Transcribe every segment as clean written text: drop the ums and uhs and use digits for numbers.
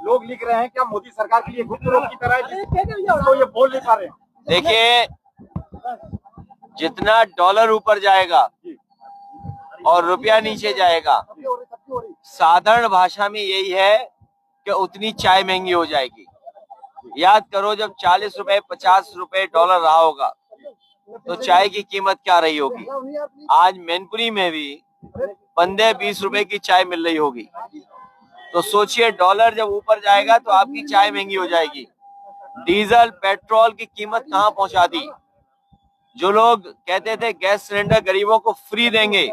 लोग लिख रहे हैं क्या मोदी सरकार के लिए गुप्त रोग की तरह तो ये बोल नहीं पा रहे हैं। देखिए, जितना डॉलर ऊपर जाएगा और रुपया नीचे जाएगा, साधारण भाषा में यही है कि उतनी चाय महंगी हो जाएगी। याद करो, जब 40 रुपए 50 रुपए डॉलर रहा होगा तो चाय की कीमत क्या रही होगी। आज मैनपुरी में भी 15-20 रुपए की चाय मिल रही होगी। तो सोचिए, डॉलर जब ऊपर जाएगा तो आपकी चाय महंगी हो जाएगी। डीजल पेट्रोल की कीमत कहां पहुंचा दी। जो लोग कहते थे गैस सिलेंडर गरीबों को फ्री देंगे,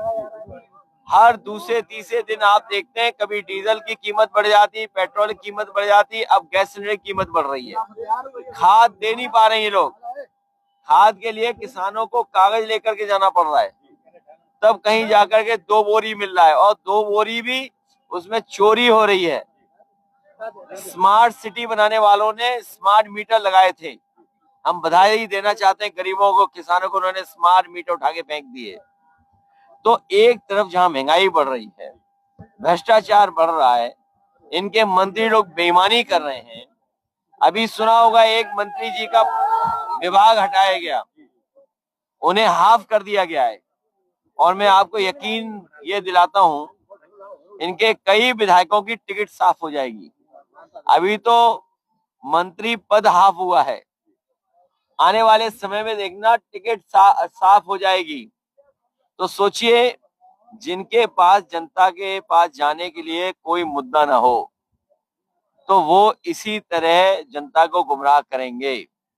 हर दूसरे तीसरे दिन आप देखते हैं कभी डीजल की कीमत बढ़ जाती, पेट्रोल की कीमत बढ़ जाती, अब गैस सिलेंडर की कीमत बढ़ रही है। खाद दे नहीं पा रहे हैं लोग। खाद के लिए किसानों को कागज लेकर के जाना पड़ रहा है, तब कहीं जाकर के 2 बोरी मिल रहा है, और 2 बोरी भी उसमें चोरी हो रही है। स्मार्ट सिटी बनाने वालों ने स्मार्ट मीटर लगाए थे। हम बधाई देना चाहते हैं गरीबों को, किसानों को, उन्होंने स्मार्ट मीटर उठा के फेंक दिए। तो एक तरफ जहां महंगाई बढ़ रही है, भ्रष्टाचार बढ़ रहा है, इनके मंत्री लोग बेईमानी कर रहे हैं। अभी सुना होगा एक मंत्री जी का विभाग हटाया गया, उन्हें हाफ कर दिया गया है, और मैं आपको यकीन ये दिलाता हूं इनके कई विधायकों की टिकट साफ हो जाएगी। अभी तो मंत्री पद हाफ हुआ है, आने वाले समय में देखना टिकट साफ हो जाएगी। तो सोचिए, जिनके पास जनता के पास जाने के लिए कोई मुद्दा ना हो तो वो इसी तरह जनता को गुमराह करेंगे।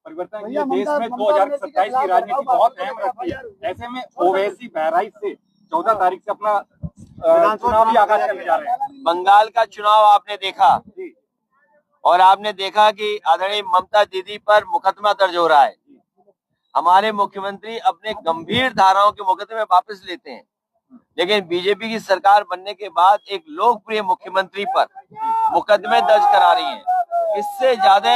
परिवर्तन ये देश में 2027 की राजनीति बहुत अहम रखती है। ऐसे में ओवैसी बहराइच से 14 तारीख से अपना चुनावी आगाज करने जा रहे हैं। बंगाल का चुनाव आपने देखा, और आपने देखा कि आदरणीय ममता दीदी पर मुकदमा दर्ज हो रहा है। हमारे मुख्यमंत्री अपने गंभीर धाराओं के मुकदमे वापस लेते हैं, लेकिन बीजेपी की सरकार बनने के बाद एक लोकप्रिय मुख्यमंत्री पर मुकदमे दर्ज करा रही है। इससे ज्यादा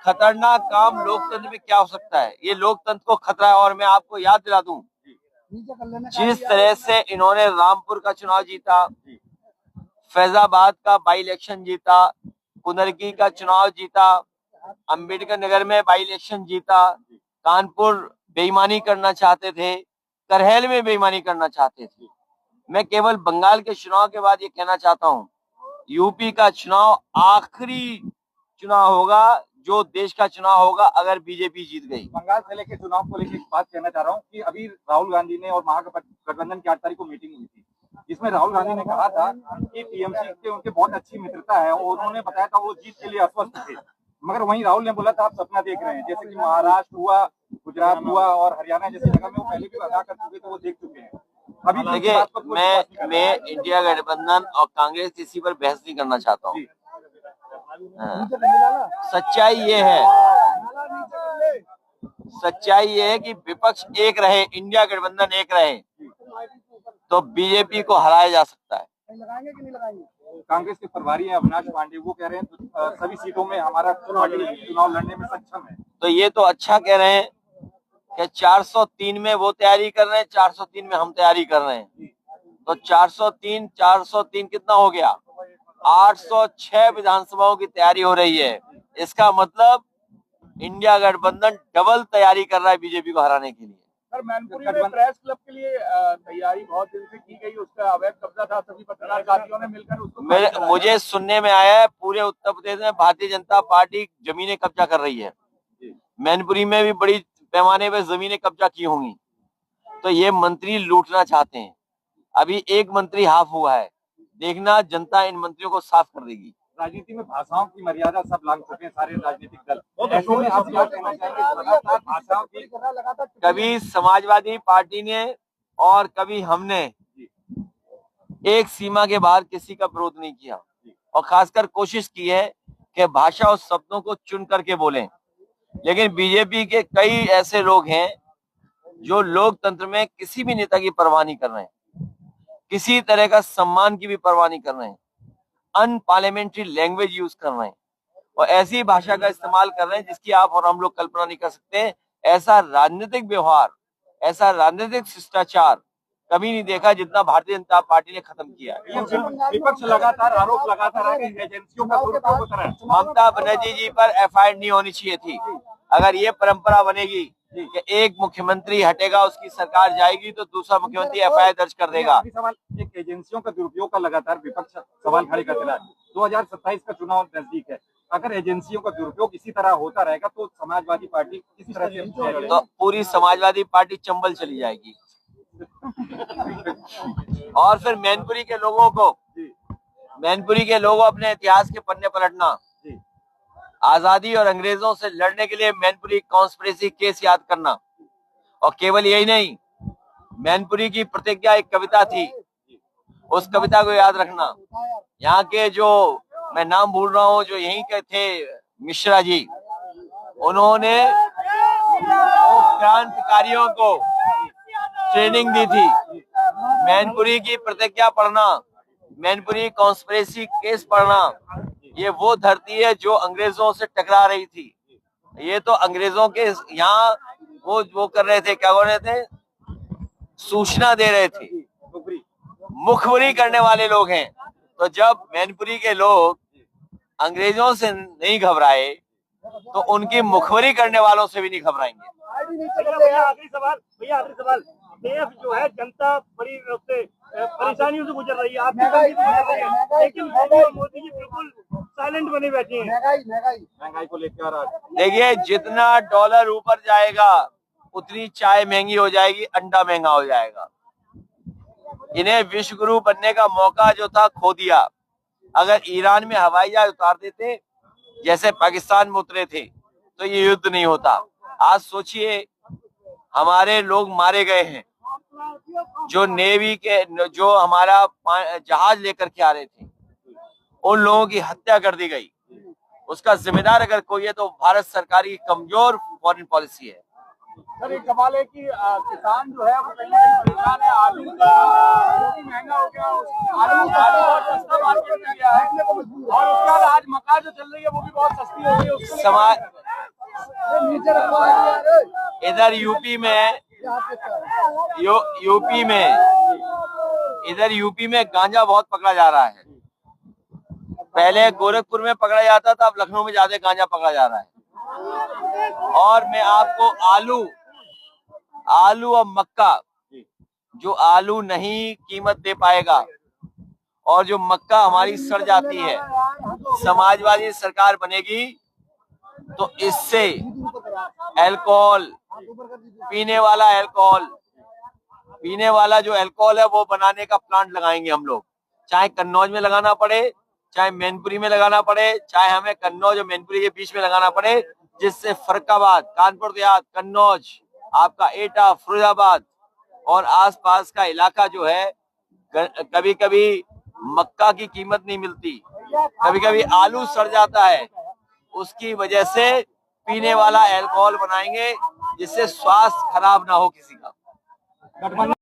खतरनाक काम लोकतंत्र में क्या हो सकता है। ये लोकतंत्र को खतरा है। और मैं आपको याद दिला दूं, जिस तरह से इन्होंने रामपुर का चुनाव जीता, फैजाबाद का बाई इलेक्शन जीता, कुंदरकी का चुनाव जीता, अंबेडकर नगर में बाई इलेक्शन जीता, कानपुर बेईमानी करना चाहते थे, करहल में बेईमानी करना चाहते थे। मैं केवल बंगाल के चुनाव के बाद ये कहना चाहता हूं, यूपी का चुनाव आखिरी चुनाव होगा जो देश का चुनाव होगा अगर बीजेपी जीत गई। बंगाल से लेकर चुनाव को लेकर एक बात कहना चाह रहा हूँ कि अभी राहुल गांधी ने और महागठबंधन की 8 तारीख को मीटिंग हुई थी, जिसमें राहुल गांधी ने कहा था कि टीएमसी से उनके बहुत अच्छी मित्रता है, और उन्होंने बताया था वो जीत के लिए अस्वस्थ थे। मगर वहीं राहुल ने बोला था आप सपना देख रहे हैं, जैसे कि महाराष्ट्र हुआ, गुजरात हुआ और हरियाणा जैसी जगह में वो पहले भी अदा कर चुके थे, वो देख चुके हैं। अभी देखिए, मैं इंडिया गठबंधन और कांग्रेस इसी पर बहस नहीं करना चाहता हूँ। सच्चाई ये है कि विपक्ष एक रहे, इंडिया गठबंधन एक रहे, तो बीजेपी को हराया जा सकता है। कांग्रेस के प्रभारी हैं अविनाश पांडे, वो कह रहे हैं सभी सीटों में हमारा चुनाव लड़ने में सक्षम है। तो ये तो अच्छा कह रहे हैं कि 403 में वो तैयारी कर रहे हैं, 403 में हम तैयारी कर रहे हैं। तो 403 कितना हो गया? 806 विधानसभाओं की तैयारी हो रही है। इसका मतलब इंडिया गठबंधन डबल तैयारी कर रहा है बीजेपी को हराने के लिए। सर, मैनपुरी में प्रेस क्लब के लिए तैयारी बहुत दिन से की गई, उसका अवैध कब्जा था, सभी पत्रकार साथियों ने मिलकर उसको मुझे सुनने में आया है पूरे उत्तर प्रदेश में भारतीय जनता पार्टी जमीनें कब्जा कर रही है। मैनपुरी में भी बड़ी पैमाने पर जमीनें कब्जा की होंगी। तो ये मंत्री लूटना चाहते हैं। अभी एक मंत्री हाफ हुआ है, देखना जनता इन मंत्रियों को साफ कर देगी। राजनीति में भाषाओं की मर्यादा सब लांघ चुके हैं सारे राजनीतिक दल। ऐसे में आप क्या कहना चाहेंगे? भाषाओं की कभी समाजवादी पार्टी ने और कभी हमने एक सीमा के बाहर किसी का विरोध नहीं किया, और खासकर कोशिश की है कि भाषा और शब्दों को चुन करके बोलें। लेकिन बीजेपी के कई ऐसे लोग हैं जो लोकतंत्र में किसी भी नेता की परवाह नहीं कर रहे हैं, किसी तरह का सम्मान की भी परवाह नहीं कर रहे हैं, अनपार्लियामेंट्री लैंग्वेज यूज कर रहे हैं, और ऐसी भाषा का इस्तेमाल कर रहे हैं जिसकी आप और हम लोग कल्पना नहीं कर सकते। ऐसा राजनीतिक व्यवहार, ऐसा राजनीतिक शिष्टाचार कभी नहीं देखा जितना भारतीय जनता पार्टी ने खत्म किया है। ये विपक्ष लगातार आरोप लगाता रहा कि एजेंसियों का दुरुपयोग होता है। ममता बनर्जी जी पर एफआईआर नहीं होनी चाहिए थी। अगर ये परंपरा बनेगी कि एक मुख्यमंत्री हटेगा उसकी सरकार जाएगी तो दूसरा मुख्यमंत्री एफआईआर दर्ज कर देगा। अभी सवाल एक एजेंसियों का दुरुपयोग का लगातार विपक्ष सवाल खड़े करते रहा। 2027 का चुनाव नजदीक है, अगर एजेंसियों का दुरुपयोग इसी तरह होता रहेगा तो समाजवादी पार्टी किसी तरह से तो पूरी समाजवादी पार्टी चंबल चली जाएगी। और फिर मैनपुरी के लोगों अपने इतिहास के पन्ने पलटना, आजादी और अंग्रेजों से लड़ने के लिए मैनपुरी कॉन्स्पिरेसी केस याद करना। और केवल यही नहीं, मैनपुरी की प्रतिज्ञा एक कविता थी, उस कविता को याद रखना। यहाँ के जो मैं नाम भूल रहा हूँ, जो यहीं के थे मिश्रा जी, उन्होंने क्रांतिकारियों को ट्रेनिंग दी थी। मैनपुरी की प्रतिज्ञा पढ़ना, मैनपुरी कॉन्स्पिरेसी केस पढ़ना, ये वो धरती है जो अंग्रेजों से टकरा रही थी। ये तो अंग्रेजों के यहाँ वो कर रहे थे, क्या बोल रहे थे, सूचना दे रहे थे, मुखबरी करने वाले लोग हैं। तो जब मैनपुरी के लोग अंग्रेजों से नहीं घबराए तो उनकी मुखबरी करने वालों से भी नहीं घबराएंगे। आखिरी सवाल, देश जो है जनता बड़ी उससे परेशानियों से गुजर रही है, आप लेकिन मोदी जी बिल्कुल साइलेंट बने बैठे हैं महंगाई को लेकर। देखिए, जितना डॉलर ऊपर जाएगा उतनी चाय महंगी हो जाएगी, अंडा महंगा हो जाएगा। इन्हें विश्व गुरु बनने का मौका जो था खो दिया। अगर ईरान में हवाई जहाज उतार देते जैसे पाकिस्तान में उतरे थे तो ये युद्ध नहीं होता। आज सोचिए, हमारे लोग मारे गए हैं, जो नेवी के, जो हमारा जहाज लेकर के आ रहे थे, उन लोगों की हत्या कर दी गई। उसका जिम्मेदार अगर कोई है तो भारत सरकार की कमजोर फॉरेन पॉलिसी है। सर, एक सवाल है कि किसान जो है वो कहीं ना कहीं परेशान है, आलू का भी महंगा हो गया, आलू बहुत सस्ता मार्केट में गया है, और उसके बाद आज मक्का जो चल रही है वो भी बहुत सस्ती हो रही है। समाज इधर यूपी में गांजा बहुत पकड़ा जा रहा है। पहले गोरखपुर में पकड़ा जाता था, अब लखनऊ में ज्यादा गांजा पकड़ा जा रहा है। और मैं आपको आलू और मक्का, जो आलू नहीं कीमत दे पाएगा और जो मक्का हमारी सड़ जाती है, समाजवादी सरकार बनेगी तो इससे अल्कोहल, पीने वाला जो अल्कोहल है वो बनाने का प्लांट लगाएंगे हम लोग। चाहे कन्नौज में लगाना पड़े, चाहे मैनपुरी में लगाना पड़े, चाहे हमें कन्नौज और मैनपुरी के बीच में लगाना पड़े, जिससे फर्रुखाबाद, कानपुर देहात, कन्नौज, आपका एटा, फिरोजाबाद और आसपास का इलाका जो है, कभी कभी मक्का की कीमत नहीं मिलती, कभी कभी आलू सड़ जाता है, उसकी वजह से पीने वाला अल्कोहल बनाएंगे जिससे स्वास्थ्य खराब ना हो किसी का।